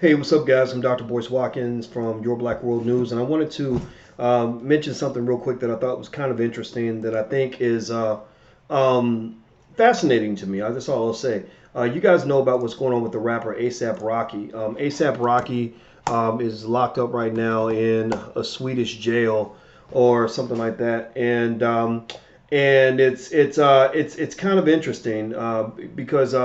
Hey, what's up, guys? I'm Dr. Boyce Watkins from Your Black World News, and I wanted to mention something real quick that I thought was kind of interesting that I think is um, fascinating to me. That's all I'll say. You guys know about what's going on with the rapper ASAP Rocky. ASAP Rocky is locked up right now in a Swedish jail or something like that, and it's kind of interesting because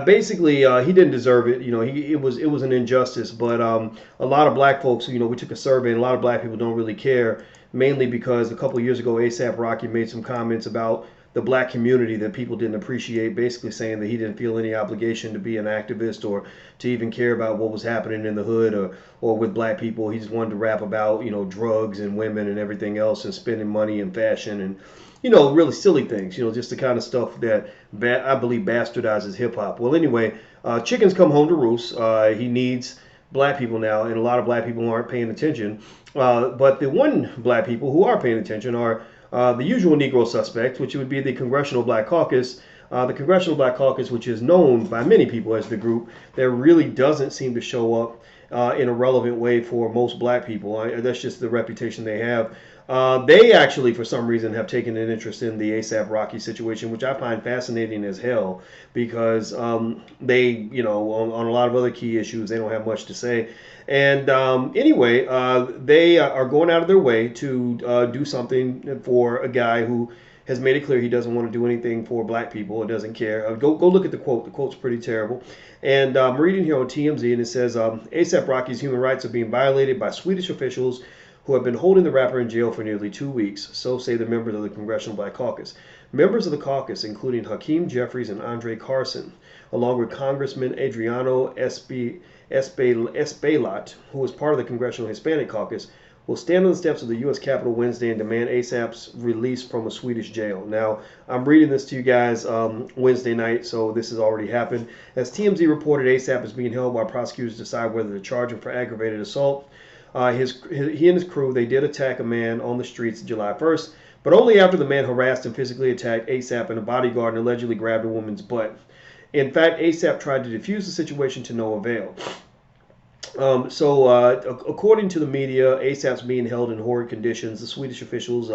basically he didn't deserve it. You know, it was an injustice. But a lot of black folks, you know, we took a survey, and a lot of black people don't really care, mainly because a couple of years ago, ASAP Rocky made some comments about the black community that people didn't appreciate, basically saying that he didn't feel any obligation to be an activist or to even care about what was happening in the hood or with black people. He just wanted to rap about, you know, drugs and women and everything else and spending money and fashion and, you know, really silly things, you know, just the kind of stuff that I believe bastardizes hip hop. Well, anyway, chickens come home to roost. He needs black people now, and a lot of black people aren't paying attention. But the one black people who are paying attention are the usual Negro suspects, which would be the Congressional Black Caucus. The Congressional Black Caucus, which is known by many people as the group that really doesn't seem to show up in a relevant way for most black people. That's just the reputation they have. They actually, for some reason, have taken an interest in the ASAP Rocky situation, which I find fascinating as hell because they, you know, on a lot of other key issues, they don't have much to say. And anyway, they are going out of their way to do something for a guy who has made it clear he doesn't want to do anything for black people or doesn't care. Go look at the quote. The quote's pretty terrible. And I'm reading here on TMZ, and it says ASAP Rocky's human rights are being violated by Swedish officials who have been holding the rapper in jail for nearly 2 weeks, so say the members of the Congressional Black Caucus. Members of the caucus, including Hakeem, Jeffries, and Andre Carson, along with Congressman Adriano Espaillat, who is part of the Congressional Hispanic Caucus, will stand on the steps of the U.S. Capitol Wednesday and demand ASAP's release from a Swedish jail. Now, I'm reading this to you guys Wednesday night, so this has already happened. As TMZ reported, ASAP is being held while prosecutors decide whether to charge him for aggravated assault. He and his crew, they did attack a man on the streets July 1st, but only after the man harassed and physically attacked ASAP and a bodyguard and allegedly grabbed a woman's butt. In fact, ASAP tried to defuse the situation to no avail. According to the media, ASAP's being held in horrid conditions. The Swedish officials,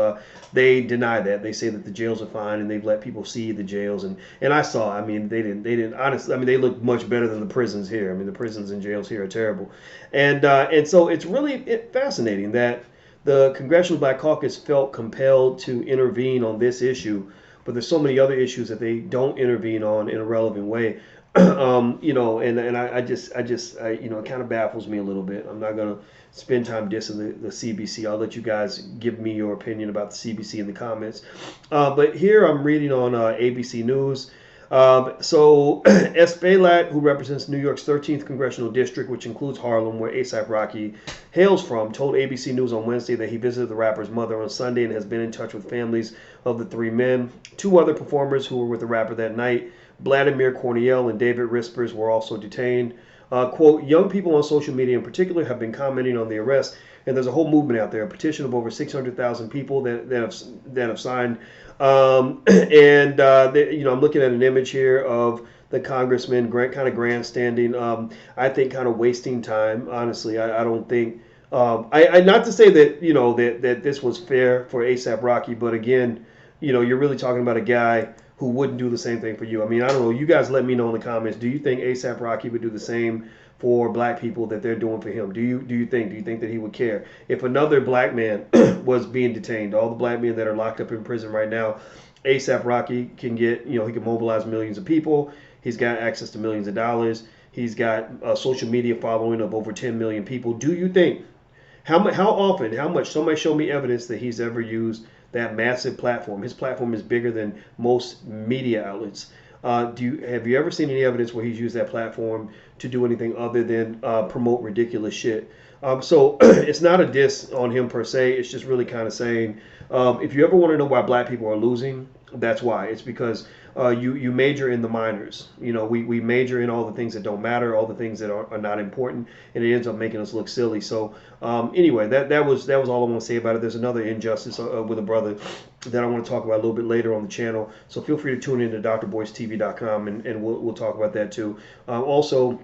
they deny that. They say that the jails are fine and they've let people see the jails. And I saw. I mean, they didn't honestly. I mean, they look much better than the prisons here. I mean, the prisons and jails here are terrible. And so it's really fascinating that the Congressional Black Caucus felt compelled to intervene on this issue, but there's so many other issues that they don't intervene on in a relevant way. You know, and you know, it kind of baffles me a little bit. I'm not gonna spend time dissing the CBC. I'll let you guys give me your opinion about the CBC in the comments. But here I'm reading on ABC News. Espaillat, who represents New York's 13th congressional district, which includes Harlem, where ASAP Rocky hails from, told ABC News on Wednesday that he visited the rapper's mother on Sunday and has been in touch with families of the three men. Two other performers who were with the rapper that night, Vladimir Corniel and David Rispers, were also detained. Quote, young people on social media in particular have been commenting on the arrest, and there's a whole movement out there, a petition of over 600,000 people that have signed. You know, I'm looking at an image here of the congressman kind of grandstanding. I think kind of wasting time. Honestly, I don't think. Not to say that, you know, that this was fair for ASAP Rocky, but again, you know, you're really talking about a guy who wouldn't do the same thing for you. I mean, I don't know. You guys let me know in the comments. Do you think ASAP Rocky would do the same for black people that they're doing for him? Do you think that he would care if another black man was being detained? All the black men that are locked up in prison right now, ASAP Rocky can get, you know, he can mobilize millions of people. He's got access to millions of dollars. He's got a social media following of over 10 million people. Do you think how often, how much? Somebody show me evidence that he's ever used that massive platform. His platform is bigger than most media outlets. Have you ever seen any evidence where he's used that platform to do anything other than promote ridiculous shit? So it's not a diss on him per se. It's just really kind of saying, if you ever want to know why black people are losing, that's why. It's because you major in the minors. You know, we major in all the things that don't matter, all the things that are not important, and it ends up making us look silly. So anyway, that was all I want to say about it. There's another injustice with a brother that I want to talk about a little bit later on the channel. So feel free to tune in to drboycetv.com and we'll talk about that too. Also,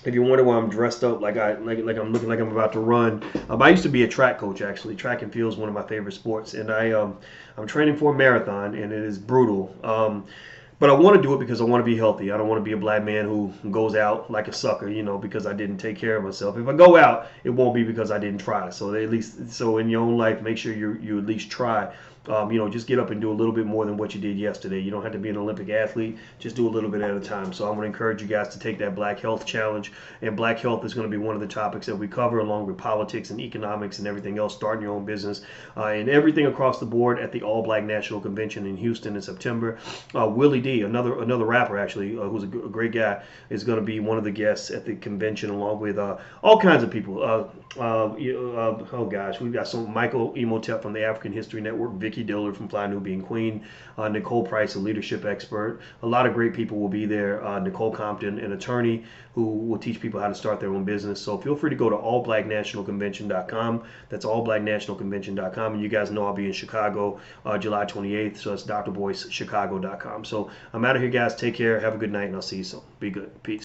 If you wonder why I'm dressed up like I'm looking like I'm about to run, I used to be a track coach actually. Track and field is one of my favorite sports, and I'm training for a marathon, and it is brutal. But I want to do it because I want to be healthy. I don't want to be a black man who goes out like a sucker, because I didn't take care of myself. If I go out, it won't be because I didn't try. So in your own life, make sure you at least try. Just get up and do a little bit more than what you did yesterday. You don't have to be an Olympic athlete. Just do a little bit at a time. So I'm going to encourage you guys to take that Black Health Challenge. And Black Health is going to be one of the topics that we cover, along with politics and economics and everything else, starting your own business, and everything across the board at the All Black National Convention in Houston in September. Willie D, another rapper actually, who's a great guy, is going to be one of the guests at the convention, along with all kinds of people. Oh gosh, we've got some Michael Imhotep from the African History Network, Vicky Dillard from Fly Nubian Queen, Nicole Price, a leadership expert. A lot of great people will be there. Nicole Compton, an attorney who will teach people how to start their own business. So feel free to go to allblacknationalconvention.com. That's allblacknationalconvention.com. And you guys know I'll be in Chicago July 28th. So that's drboycechicago.com. So I'm out of here, guys. Take care. Have a good night, and I'll see you soon. Be good. Peace.